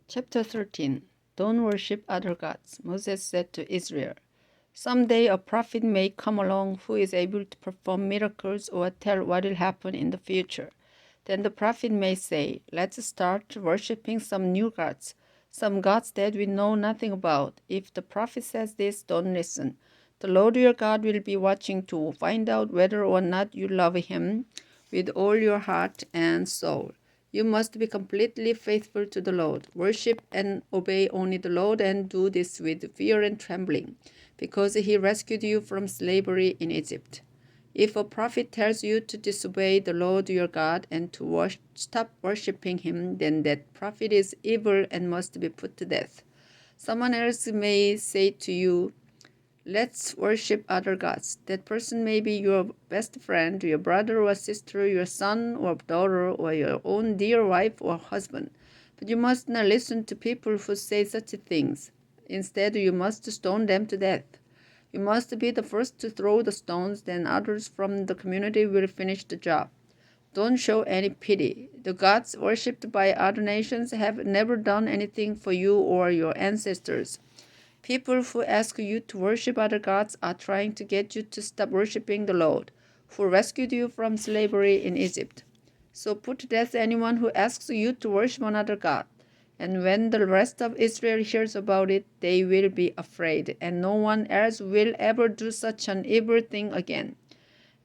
Chapter 13. Don't worship other gods. Moses said to Israel, "Someday a prophet may come along who is able to perform miracles or tell what will happen in the future. Then the prophet may say, 'Let's start worshiping some new gods, some gods that we know nothing about.' If the prophet says this, don't listen. The Lord your God will be watching to find out whether or not you love him with all your heart and soul. You must be completely faithful to the Lord. Worship and obey only the Lord, and do this with fear and trembling, because he rescued you from slavery in Egypt. If a prophet tells you to disobey the Lord your God and to stop worshiping him, then that prophet is evil and must be put to death. Someone else may say to you, 'Let's worship other gods.' That person may be your best friend, your brother or sister, your son or daughter, or your own dear wife or husband. But you must not listen to people who say such things. Instead, you must stone them to death. You must be the first to throw the stones, then others from the community will finish the job. Don't show any pity. The gods worshipped by other nations have never done anything for you or your ancestors. People who ask you to worship other gods are trying to get you to stop worshiping the Lord, who rescued you from slavery in Egypt. So put to death anyone who asks you to worship another god. And when the rest of Israel hears about it, they will be afraid, and no one else will ever do such an evil thing again.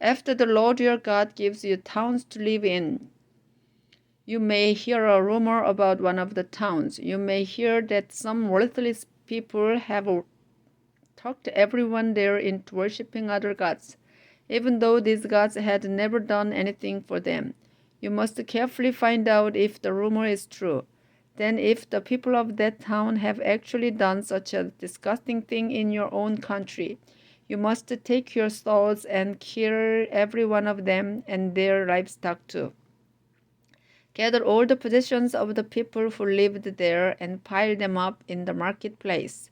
After the Lord your God gives you towns to live in, you may hear a rumor about one of the towns. You may hear that some worthless people have talked everyone there into worshiping other gods, even though these gods had never done anything for them. You must carefully find out if the rumor is true. Then, if the people of that town have actually done such a disgusting thing in your own country, you must take your swords and kill every one of them and their livestock too. Gather all the possessions of the people who lived there and pile them up in the marketplace.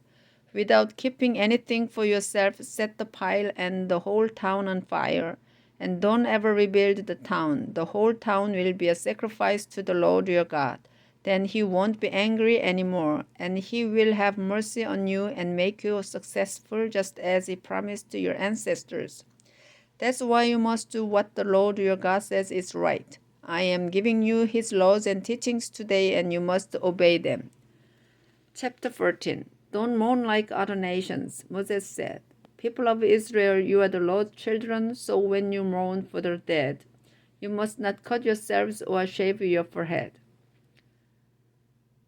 Without keeping anything for yourself, set the pile and the whole town on fire, and don't ever rebuild the town. The whole town will be a sacrifice to the Lord your God. Then he won't be angry anymore, and he will have mercy on you and make you successful just as he promised to your ancestors. That's why you must do what the Lord your God says is right. I am giving you his laws and teachings today, and you must obey them. Chapter 14. Don't mourn like other nations. Moses said, "People of Israel, you are the Lord's children, so when you mourn for the dead, you must not cut yourselves or shave your forehead.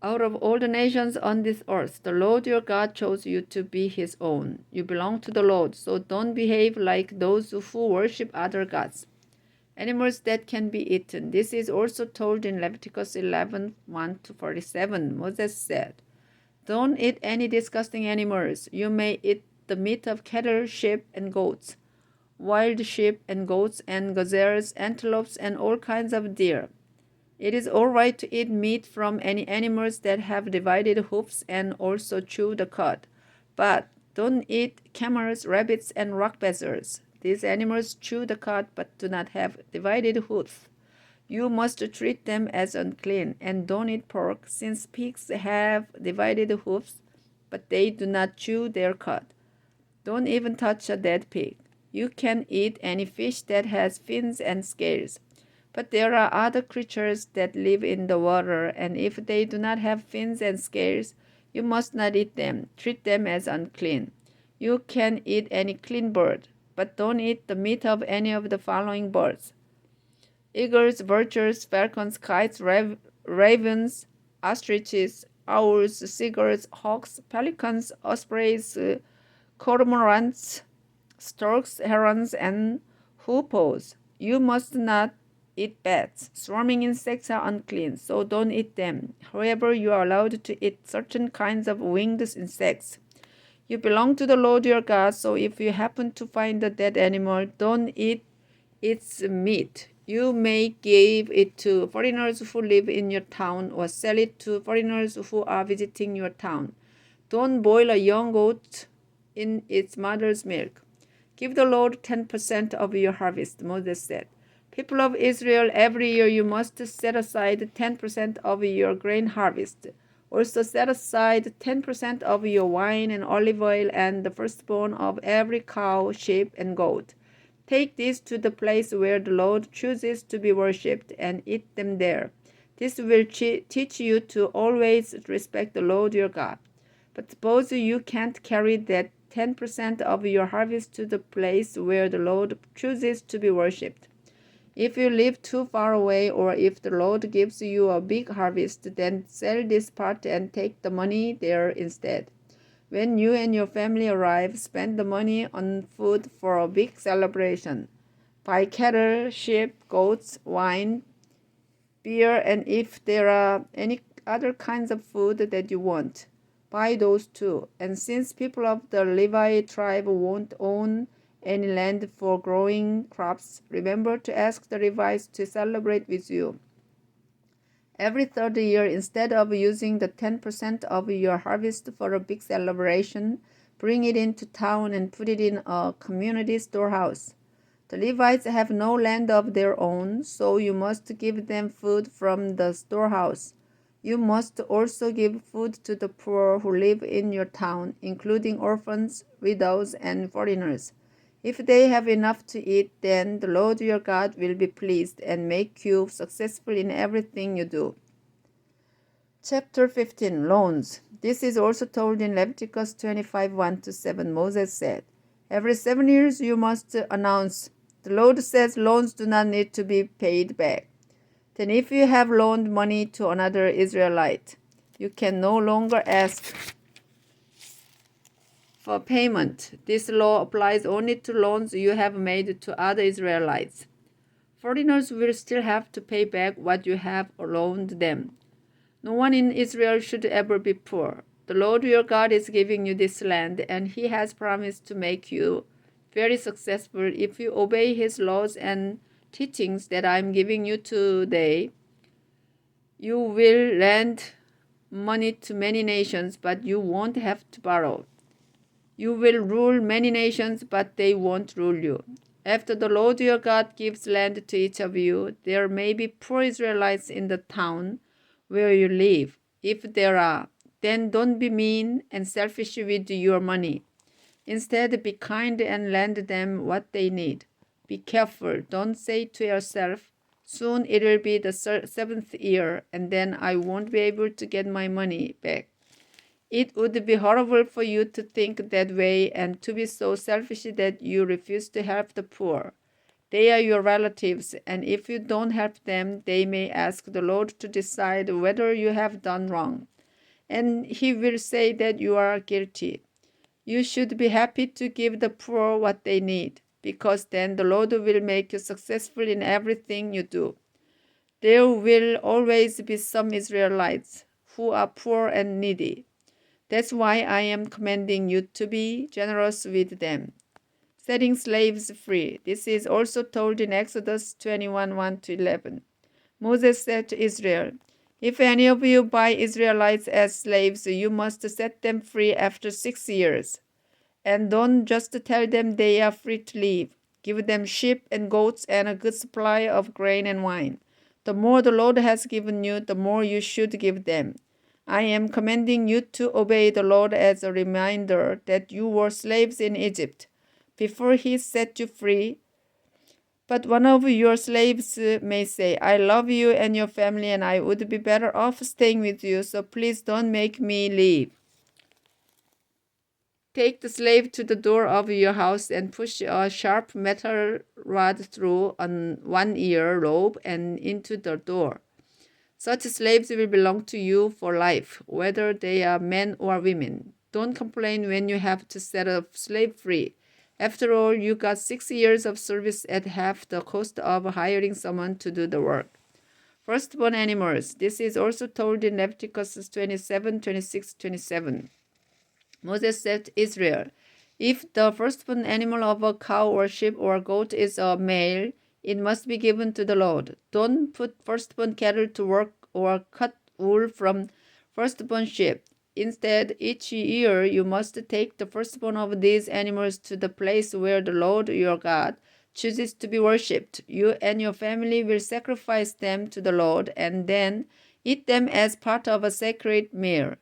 Out of all the nations on this earth, the Lord your God chose you to be his own. You belong to the Lord, so don't behave like those who worship other gods. Animals that can be eaten. This is also told in Leviticus 11:1-47. Moses said, "Don't eat any disgusting animals. You may eat the meat of cattle, sheep, and goats, wild sheep and goats and gazelles, antelopes, and all kinds of deer. It is all right to eat meat from any animals that have divided hoofs and also chew the cud. But don't eat camels, rabbits, and rock buzzards. These animals chew the cud but do not have divided hooves. You must treat them as unclean, and don't eat pork, since pigs have divided hooves, but they do not chew their cud. Don't even touch a dead pig. You can eat any fish that has fins and scales. But there are other creatures that live in the water, and if they do not have fins and scales, you must not eat them. Treat them as unclean. You can eat any clean bird, but don't eat the meat of any of the following birds: eagles, vultures, falcons, kites, ravens, ostriches, owls, seagulls, hawks, pelicans, ospreys, cormorants, storks, herons, and hoopoes. You must not eat bats. Swarming insects are unclean, so don't eat them. However, you are allowed to eat certain kinds of winged insects. You belong to the Lord your God, so if you happen to find a dead animal, don't eat its meat. You may give it to foreigners who live in your town, or sell it to foreigners who are visiting your town. Don't boil a young goat in its mother's milk. Give the Lord 10% of your harvest," Moses said. "People of Israel, every year you must set aside 10% of your grain harvest. Also set aside 10% of your wine and olive oil and the firstborn of every cow, sheep, and goat. Take these to the place where the Lord chooses to be worshipped and eat them there. This will teach you to always respect the Lord your God. But suppose you can't carry that 10% of your harvest to the place where the Lord chooses to be worshipped. If you live too far away, or if the Lord gives you a big harvest, then sell this part and take the money there instead. When you and your family arrive, spend the money on food for a big celebration. Buy cattle, sheep, goats, wine, beer, and if there are any other kinds of food that you want, buy those too. And since people of the Levi tribe won't own any land for growing crops, remember to ask the Levites to celebrate with you. Every third year, instead of using the 10% of your harvest for a big celebration, bring it into town and put it in a community storehouse. The Levites have no land of their own, so you must give them food from the storehouse. You must also give food to the poor who live in your town, including orphans, widows, and foreigners. If they have enough to eat, then the Lord your God will be pleased and make you successful in everything you do. Chapter 15, Loans. This is also told in Leviticus 25, 1-7. Moses said, Every 7 years you must announce, the Lord says loans do not need to be paid back. Then if you have loaned money to another Israelite, you can no longer ask for payment. This law applies only to loans you have made to other Israelites. Foreigners will still have to pay back what you have loaned them. No one in Israel should ever be poor. The Lord your God is giving you this land, and He has promised to make you very successful if you obey His laws and teachings that I am giving you today. You will lend money to many nations, but you won't have to borrow. You will rule many nations, but they won't rule you. After the Lord your God gives land to each of you, there may be poor Israelites in the town where you live. If there are, then don't be mean and selfish with your money. Instead, be kind and lend them what they need. Be careful. Don't say to yourself, soon it will be the 7th year, and then I won't be able to get my money back. It would be horrible for you to think that way and to be so selfish that you refuse to help the poor. They are your relatives, and if you don't help them, they may ask the Lord to decide whether you have done wrong, and He will say that you are guilty. You should be happy to give the poor what they need, because then the Lord will make you successful in everything you do. There will always be some Israelites who are poor and needy. That's why I am commanding you to be generous with them. Setting slaves free. This is also told in Exodus 21, 1-11. Moses said to Israel, If any of you buy Israelites as slaves, you must set them free after 6 years. And don't just tell them they are free to leave. Give them sheep and goats and a good supply of grain and wine. The more the Lord has given you, the more you should give them. I am commanding you to obey the Lord as a reminder that you were slaves in Egypt before He set you free. But one of your slaves may say, I love you and your family, and I would be better off staying with you, so please don't make me leave. Take the slave to the door of your house and push a sharp metal rod through one ear lobe and into the door. Such slaves will belong to you for life, whether they are men or women. Don't complain when you have to set a slave free. After all, you got 6 years of service at half the cost of hiring someone to do the work. Firstborn animals. This is also told in Leviticus 27, 26, 27. Moses said to Israel, If the firstborn animal of a cow or sheep or goat is a male, it must be given to the Lord. Don't put firstborn cattle to work or cut wool from firstborn sheep. Instead, each year you must take the firstborn of these animals to the place where the Lord your God chooses to be worshipped. You and your family will sacrifice them to the Lord, and then Eat them as part of a sacred meal.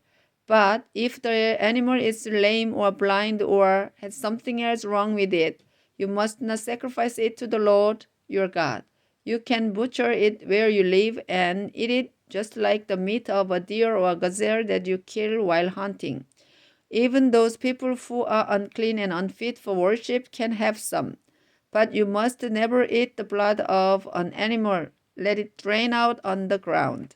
But if the animal is lame or blind or has something else wrong with it, you must not sacrifice it to the Lord your God. You can butcher it where you live and eat it just like the meat of a deer or a gazelle that you kill while hunting. Even those people who are unclean and unfit for worship can have some. But you must never eat the blood of an animal. Let it drain out on the ground.